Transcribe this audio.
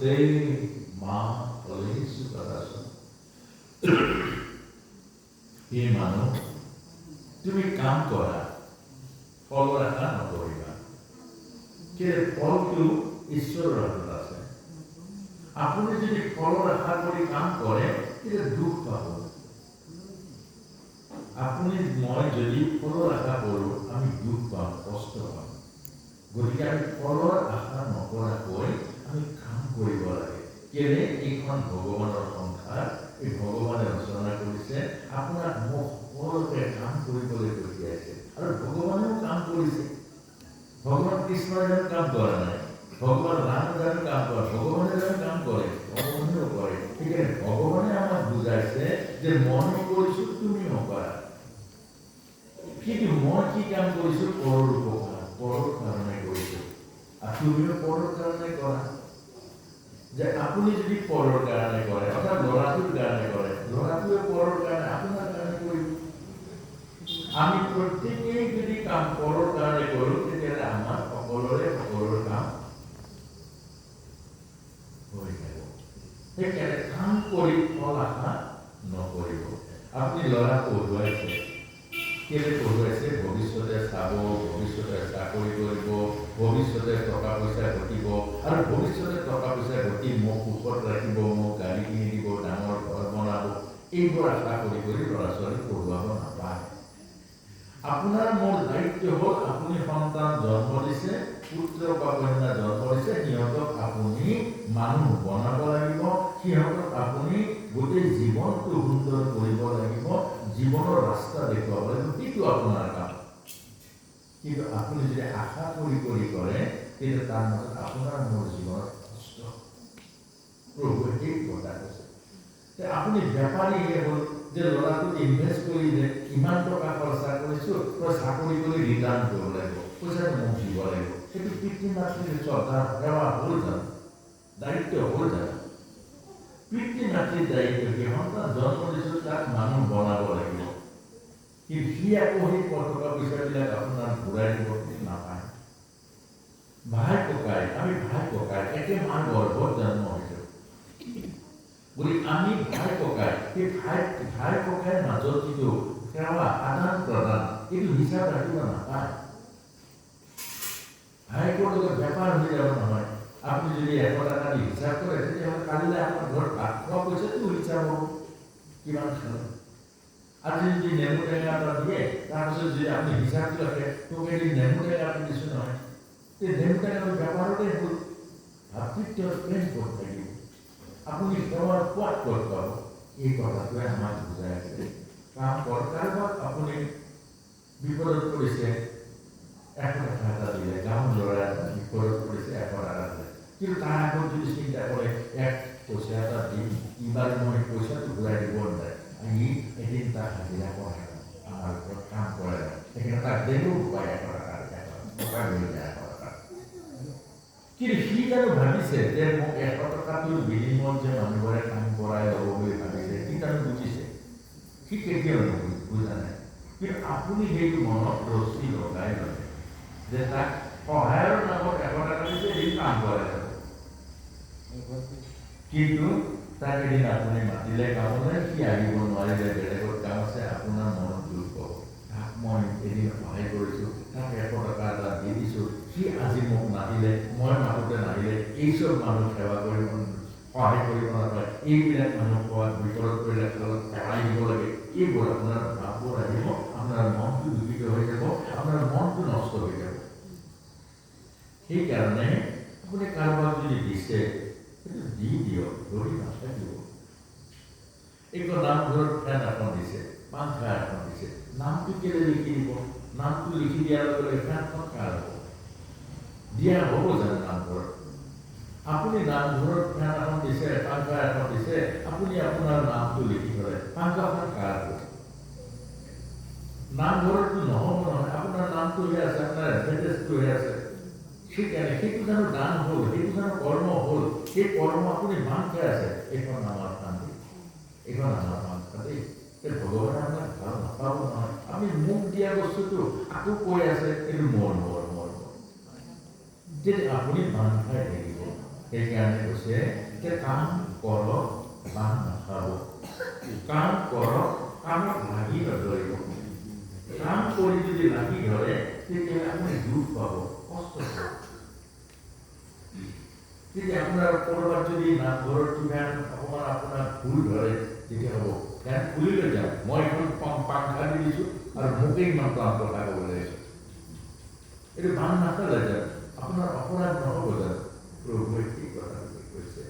গোটেই মাহ চলিছো কথাছো এই মানুহ তুমি কাম কৰা ফলৰ আশা নকৰিবা কিন্তু ফলটো ঈশ্বৰৰ হাতত আছে আপুনি যদি ফলৰ আশা কৰি কাম কৰে তেতিয়া দুখ পাব আপুনি মই যদি ফলৰ আশা কৰোঁ আমি দুখ পাম কষ্ট পাম গতিকে আমি ফলৰ আশা নকৰাকৈ আমি কাম কৰিব লাগে কেলে এইখন ভগৱানৰ সংসাৰ এই ভগৱানে ৰচনা কৰিছে আপোনাক মোক সকলোকে কাম কৰিবলৈ পঠিয়াইছে আৰু ভগৱানেও কাম কৰিছে ভগৱান কৃষ্ণই যেন কাম কৰা নাই ভগৱান ৰাম যেন কাম কৰে ভগৱানে যেন কাম কৰে ভগৱানেও কৰে সেইকাৰণে ভগৱানে আমাক বুজাইছে যে মনে কৰিছোঁ তুমিও কৰা কিন্তু মই কি কাম কৰিছোঁ পৰৰ উপকাৰ পৰৰ কাৰণে কৰিছোঁ আৰু তুমিও পৰৰ কাৰণে কৰা যে আপুনি যদি পৰৰ কাৰণে কৰে অৰ্থাৎ ল'ৰাটোৰ কাৰণে কৰে ল'ৰাটোৱে পৰৰ কাৰণে আপোনাৰ কাৰণে কৰিব আমি প্ৰত্যেকেই যদি কাম পৰৰ কাৰণে কৰোঁ তেতিয়াহ'লে আমাৰ সকলোৰে সকলোৰ কাম হৈ যাব সেইকাৰণে কাম কৰি ফল আশা নকৰিব আপুনি ল'ৰা পঢ়ুৱাইছে কেলে পঢ়ুৱাইছে ভৱিষ্যতে চাব ভৱিষ্যতে চাকৰি কৰিব ভৱিষ্যতে টকা পইচা ঘটিব আৰু ভৱিষ্যতে টকা পইচা ঘটি মোক সুখত ৰাখিব মোক গাড়ী কিনি দিব ডাঙৰ ঘৰ বনাব এইবোৰ আশা কৰি ল'ৰা ছোৱালী পঢ়ুৱাব নাপায় আপোনাৰ মোৰ দায়িত্ব হ'ল আপুনি সন্তান জন্ম দিছে পুত্ৰ বা কন্যা জন্ম দিছে সিহঁতক আপুনি মানুহ বনাব লাগিব সিহঁতক আপুনি গোটেই জীৱনটো সুন্দৰ কৰিব লাগিব জীৱনৰ ৰাস্তা দেখুৱাব লাগিব সেইটো আপোনাৰ কাম কিন্তু আপুনি যদি আশা কৰি কৰে তেতিয়া তাৰ মাজত আপোনাৰ মোৰ জীৱনত কষ্ট প্ৰভুৱে এই কথা কৈছে আপুনি বেপাৰীহে হ'ল যে ল'ৰাটোক ইনভেষ্ট কৰি যে ইমান টকা খৰচা কৰিছোঁ তই চাকৰি কৰি ৰিটাৰ্ণ কৰিব লাগিব পইচাটো মোক দিব লাগিব সেইটো পিতৃ মাতৃৰ শ্ৰদ্ধা সেৱা হ'ল জানো দায়িত্ব হ'ল জানো পিতৃ মাতৃৰ দায়িত্ব কি সন্তান জন্ম দিছোঁ তাক মানুহ বনাব লাগিব কিন্তু সি আকৌ সেই টকা পইচাবিলাক আপোনাৰ ঘূৰাই দিব নাপায় ভাই ককাই আমি ভাই ককাই একে মাৰ গৰ্ভত জন্ম হৈছোঁ গতিকে আমি ভাই ককাই সেই ভাই ককাইৰ মাজত যিটো সেৱা আদান প্ৰদান এইটো হিচাপ ৰাখিব নাপায় ভাইকৰ লগত বেপাৰ হৈ যাব নহয় আপুনি যদি 100 টকা দি হিচাপ কৰে তেতিয়াহ'লে কালিলৈ আপোনাৰ ঘৰত ভাত খোৱা পইচাটো হিচাপ হ'ব কিমান খালে আজি যদি নেমু টেঙা এটা দিয়ে তাৰপিছত যদি আপুনি হিচাপটো ৰাখে তোক এদিন নেমু টেঙা এটা দিছোঁ নহয় সেই নেমু টেঙাটো বেপাৰতে হ'ল ভাতৃত্বৰ প্ৰেম ক'ত থাকিব আপুনি সেৱাৰ সোৱাদ ক'ত পাব এই কথাটোৱে আমাক বুজাই আছে কাৰণ কাৰোবাক আপুনি বিপদত পৰিছে 100 টকা এটা দিলে গাঁৱৰ ল'ৰা এটা বিপদত পৰিছে 100 টকা দিলে কিন্তু তাৰ আগত যদি চিন্তা কৰে পইচা এটা দিম ইবাৰ মই পইচাটো ঘূৰাই দিব নোৱাৰে আমি এদিন তাক হাজিৰা কৰে আমাৰ ঘৰত কাম কৰে সেইকাৰণে তাক দেও উপায় 100 টকা লৈ যায় 100 টকা কিন্তু সি জানো ভাবিছে যে মোক 100 টকাটোৰ বিনিময়ত যে মানুহবোৰে কাম কৰাই ল'ব বুলি ভাবিছে সি জানো বুজিছে সি কেতিয়াও বুজা নাই কিন্তু আপুনি সেইটো মনত ৰচি লগাই লয় যে তাক সহায়ৰ নামত 100 টকা দিছে সি কাম কৰে কিন্তু তাক এদিন আপুনি মাতিলে কামলৈ সি আহিব নোৱাৰিলে বেলেগত কাম আছে আপোনাৰ মনত দুখ পাব তাক মই এদিন সহায় কৰিছোঁ তাক 100 টকা এটা দি দিছোঁ সি আজি মোক নাহিলে মই মাতোতে নাহিলে এইচব মানুহ সেৱা কৰিব সহায় কৰিব নাপায় এইবিলাক মানুহ খোৱাত বিপদত পৰিলে সহায় দিব লাগে এইবোৰ আপোনাৰ ভাৱবোৰ আহিব আপোনাৰ মনটো দূষিত হৈ যাব আপোনাৰ মনটো নষ্ট হৈ যাব সেইকাৰণে আপুনি কাৰোবাক যদি দিছে সেইটো দি দিয়ক ধৰি নাথাকিব এইটো নামঘৰত ফেন এখন দিছে পাংখা এখন দিছে নামটো কেলে লিখি দিব নামটো লিখি দিয়াৰ লগে লগে ফেনখন কাৰ হ'ব দিয়া হ'ব জানো নামঘৰত আপুনি নামঘৰত ফেন এখন দিছে পাংখা এখন দিছে আপুনি আপোনাৰ নামটো লিখি থলে পাংখাখন কাৰ হ'ব নামঘৰতটো নহ'ব নহয় আপোনাৰ নামটো হৈ আছে আপোনাৰ এডভাৰটাইজটো হৈ আছে সেইকাৰণে সেইটো জানো দান হ'ল সেইটো জানো কৰ্ম হ'ল সেই কৰ্ম আপুনি মান খাই আছে এইখন আমাৰ শান্তি এইখন আমাৰ মাংস দেই ভগৱানে আপোনাক ভাল নাপাব নহয় আমি মোক দিয়া বস্তুটো আকৌ কৈ আছে এইটো মোৰ যদি আপুনি মান খাই থাকিব সেইকাৰণে কৈছে যে কাম কৰক, কাম নাখাব। কাম কৰক, কামত লাগি নধৰিব। কাম কৰি যদি লাগি ধৰে তেতিয়াহ'লে আপুনি দুখ পাব, কষ্ট পাব। যদি আপোনাৰ ক'ৰবাত যদি নামঘৰত কিবা অকণমান আপোনাৰ ভুল ধৰে তেতিয়া হ'ব কাৰণ খুলি লৈ যাওঁ, মই এখন পাংখা দি দিছোঁ আৰু মোকেই ইমান কাম কথা ক'বলৈ আহিছোঁ। এইটো কাম নাখালে যাওক, আপোনাৰ অপৰাধ নহ'ব জানো? প্ৰভুৱে কি কথা কৈছে।